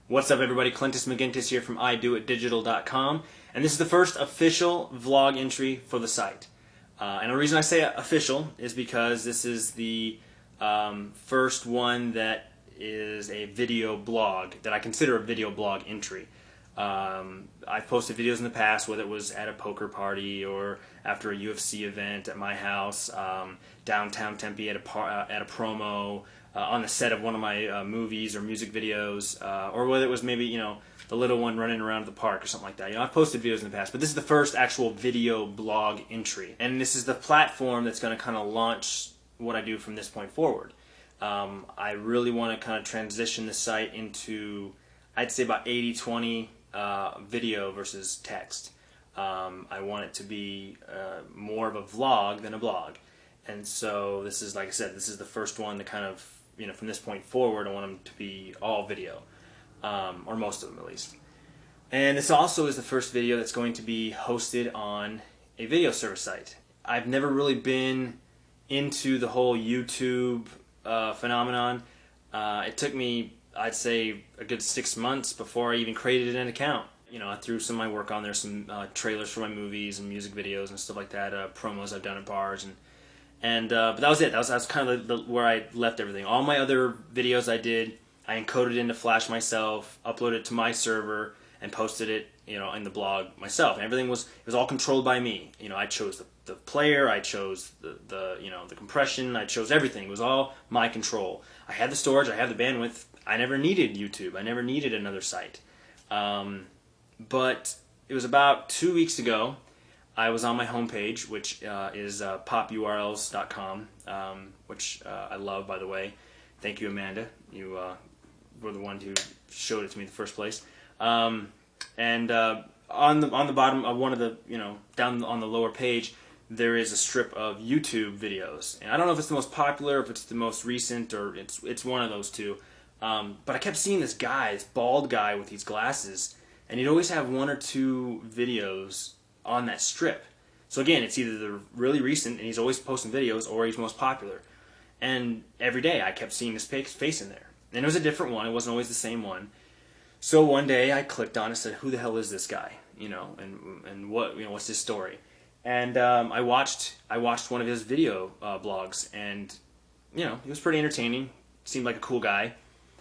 What's up, everybody? Clintus.tv here from idoitdigital.com, and this is the first official vlog entry for the site. And the reason I say official is because this is the first one that is a video blog, that I consider a video blog entry. I've posted videos in the past, whether it was at a poker party or after a UFC event at my house, downtown Tempe at a promo, on the set of one of my movies or music videos, or whether it was maybe, you know, the little one running around the park or something like that. You know, I've posted videos in the past, but this is the first actual video blog entry. And this is the platform that's going to kind of launch what I do from this point forward. I really want to kind of transition the site into, I'd say, about 80-20 video versus text. I want it to be more of a vlog than a blog. And so this is, like I said, this is the first one to kind of, you know, from this point forward, I want them to be all video, or most of them at least. And this also is the first video that's going to be hosted on a video service site. I've never really been into the whole YouTube phenomenon. It took me, I'd say, a good 6 months before I even created an account. You know, I threw some of my work on there, some trailers for my movies and music videos and stuff like that, promos I've done at bars, but that was it. That was kind of where I left everything. All my other videos I did, I encoded into Flash myself, uploaded it to my server, and posted it, you know, in the blog myself. And everything was all controlled by me. You know, I chose the player, I chose the you know, the compression, I chose everything. It was all my control. I had the storage, I had the bandwidth. I never needed YouTube. I never needed another site. But it was about 2 weeks ago. I was on my homepage, which is popurls.com, which I love, by the way. Thank you, Amanda. You were the one who showed it to me in the first place. On the bottom of one of the, you know, down on the lower page, there is a strip of YouTube videos, and I don't know if it's the most popular, if it's the most recent, or it's one of those two. But I kept seeing this guy, this bald guy with these glasses, and he'd always have one or two videos on that strip. So again, it's either the really recent, and he's always posting videos, or he's most popular. And every day I kept seeing his face in there. And it was a different one. It wasn't always the same one. So one day I clicked on it and said, who the hell is this guy? You know, and what, you know, what's his story? And I watched one of his video blogs, and you know, he was pretty entertaining. Seemed like a cool guy.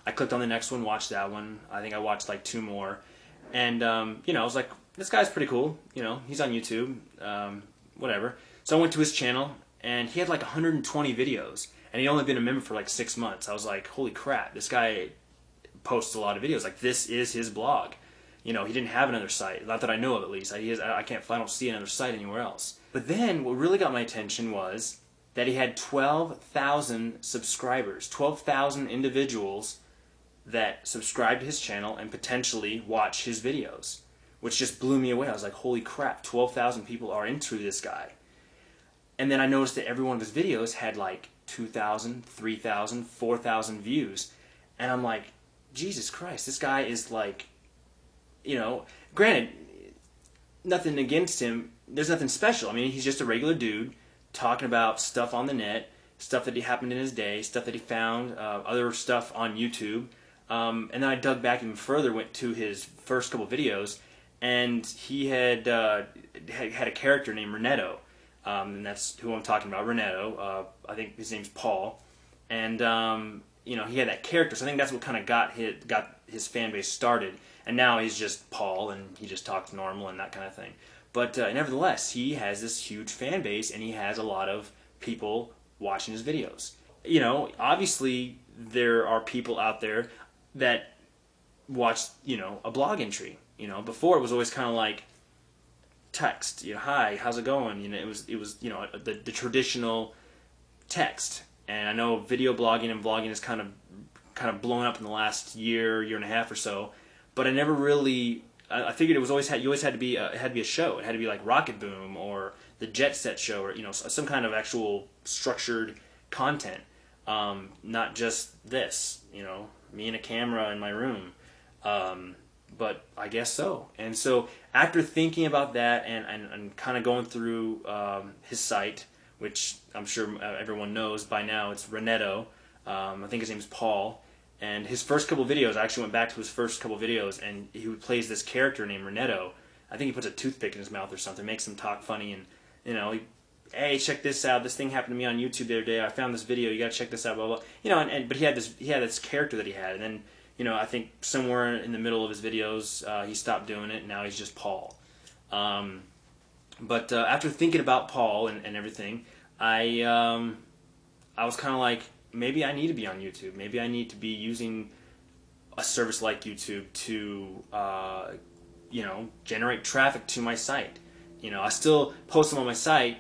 I clicked on the next one, watched that one. I think I watched like 2 more. And you know, I was like, this guy's pretty cool, you know, he's on YouTube, whatever. So I went to his channel, and he had like 120 videos, and he'd only been a member for like 6 months. I was like, holy crap, this guy posts a lot of videos. Like, this is his blog. You know, he didn't have another site, not that I know of at least. I don't see another site anywhere else. But then what really got my attention was that he had 12,000 subscribers, 12,000 individuals that subscribe to his channel and potentially watch his videos, which just blew me away. I was like, holy crap, 12,000 people are into this guy. And then I noticed that every one of his videos had like 2,000, 3,000, 4,000 views. And I'm like, Jesus Christ, this guy is like, you know, granted, nothing against him, there's nothing special. I mean, he's just a regular dude talking about stuff on the net, stuff that happened in his day, stuff that he found, other stuff on YouTube. And then I dug back even further, went to his first couple videos, and he had a character named Reneto, and that's who I'm talking about, Reneto. I think his name's Paul, and you know, he had that character, so I think that's what kind of got his fan base started. And now he's just Paul, and he just talks normal and that kind of thing. But nevertheless, he has this huge fan base, and he has a lot of people watching his videos. You know, obviously there are people out there that watch, you know, a blog entry. You know, before it was always kind of like text. You know, hi, how's it going? You know, it was you know, the traditional text. And I know video blogging and vlogging is kind of blown up in the last year and a half or so. But I never really. I figured it was always you always had to be it had to be a show. It had to be like Rocket Boom or the Jet Set Show, or, you know, some kind of actual structured content. Not just this, you know, me and a camera in my room. But I guess so. And so after thinking about that and kind of going through his site, which I'm sure everyone knows by now, it's Reneto. I think his name's Paul. And his first couple videos, I actually went back to his first couple videos, and he plays this character named Renetto. I think he puts a toothpick in his mouth or something, makes him talk funny, and hey, check this out. This thing happened to me on YouTube the other day. I found this video. You got to check this out. Blah blah. But he had this character that he had, and then I think somewhere in the middle of his videos he stopped doing it, and now he's just Paul. But after thinking about Paul and everything, I was kind of like, maybe I need to be on YouTube. Maybe I need to be using a service like YouTube to generate traffic to my site. I still post them on my site,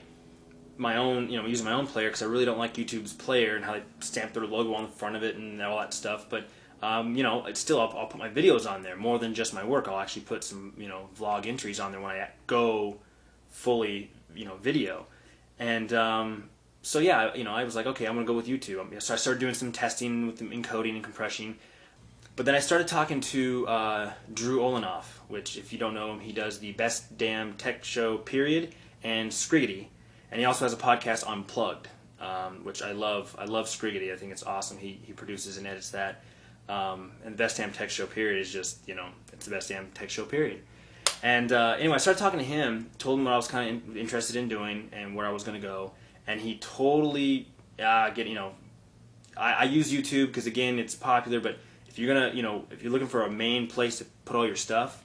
my own, using my own player, because I really don't like YouTube's player and how they stamp their logo on the front of it and all that stuff. But it's still, I'll put my videos on there more than just my work. I'll actually put some vlog entries on there when I go fully video. And so yeah, I was like, okay, I'm gonna go with YouTube. So I started doing some testing with the encoding and compression. But then I started talking to Drew Olenoff, which, if you don't know him, he does the Best Damn Tech Show period and Scriggity, and he also has a podcast, Unplugged, which I love. I love Scriggity. I think it's awesome. He produces and edits that. And the Best Damn Tech Show period is just it's the Best Damn Tech Show period. And anyway, I started talking to him, told him what I was kind of interested in doing and where I was going to go, and he totally I use YouTube because, again, it's popular, but if you're gonna, if you're looking for a main place to put all your stuff,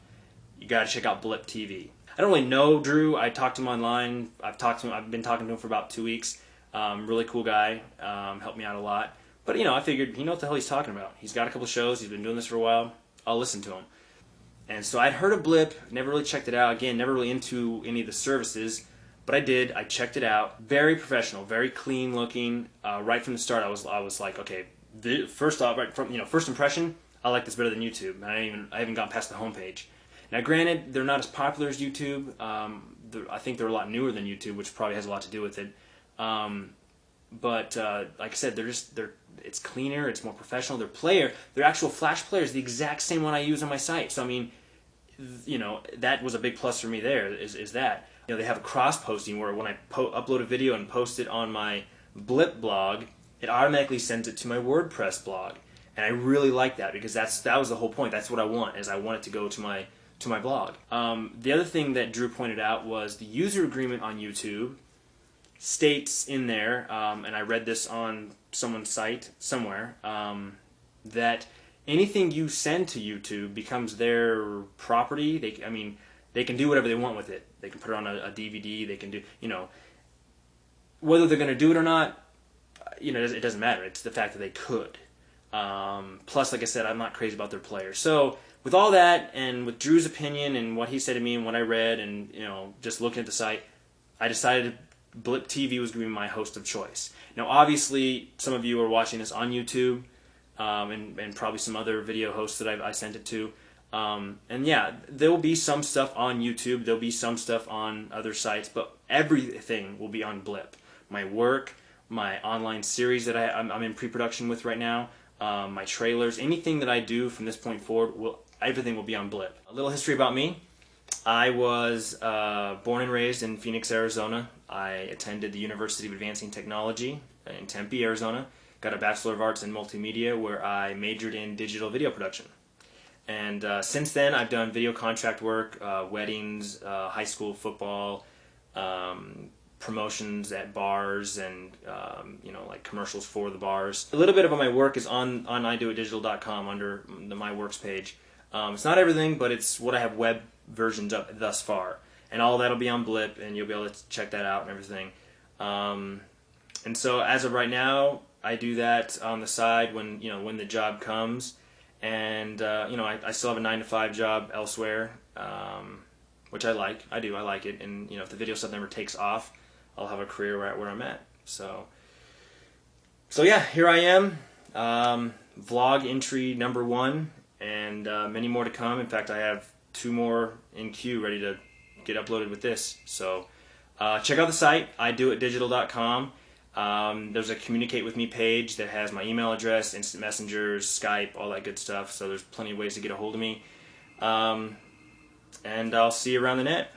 you gotta check out Blip.tv. I don't really know Drew. I talked to him online. I've been talking to him for about 2 weeks. Really cool guy. Helped me out a lot. But I figured he knows what the hell he's talking about. He's got a couple shows. He's been doing this for a while. I'll listen to him. And so I'd heard of Blip. Never really checked it out. Again, never really into any of the services. But I did. I checked it out. Very professional. Very clean looking. Right from the start, I was like, okay. First off, right from first impression, I like this better than YouTube. I haven't gotten past the homepage. Now, granted, they're not as popular as YouTube. I think they're a lot newer than YouTube, which probably has a lot to do with it. But like I said, it's cleaner, it's more professional. Their actual Flash player is the exact same one I use on my site. So I mean, that was a big plus for me. There is that they have a cross posting where when I upload a video and post it on my Blip blog, it automatically sends it to my WordPress blog, and I really like that because that was the whole point. That's what I want, is I want it to go to my blog. The other thing that Drew pointed out was the user agreement on YouTube states in there, and I read this on someone's site somewhere, that anything you send to YouTube becomes their property. They can do whatever they want with it. They can put it on a DVD. They can do, whether they're going to do it or not. It doesn't matter. It's the fact that they could. Plus, like I said, I'm not crazy about their players. So with all that, and with Drew's opinion and what he said to me and what I read, and just looking at the site, I decided Blip TV was going to be my host of choice. Now, obviously, some of you are watching this on YouTube, and probably some other video hosts that I sent it to. And yeah, there will be some stuff on YouTube. There'll be some stuff on other sites, but everything will be on Blip. My work, my online series that I'm in pre-production with right now, my trailers, anything that I do from this point forward, everything will be on Blip. A little history about me. I was born and raised in Phoenix, Arizona. I attended the University of Advancing Technology in Tempe, Arizona. Got a Bachelor of Arts in Multimedia, where I majored in digital video production. And since then, I've done video contract work, weddings, high school football, promotions at bars, and like commercials for the bars. A little bit of my work is on idoitdigital.com under the My Works page. It's not everything, but it's what I have web versions of thus far, and all that'll be on Blip, and you'll be able to check that out and everything. And so as of right now, I do that on the side when when the job comes, and I still have a 9-to-5 job elsewhere, which I like. I like it, and if the video stuff never takes off, I'll have a career where I'm at. So yeah, here I am, vlog entry number 1, and many more to come. In fact, I have 2 more in queue ready to get uploaded with this. So check out the site, idoitdigital.com. There's a communicate with me page that has my email address, instant messengers, Skype, all that good stuff. So there's plenty of ways to get a hold of me. And I'll see you around the net.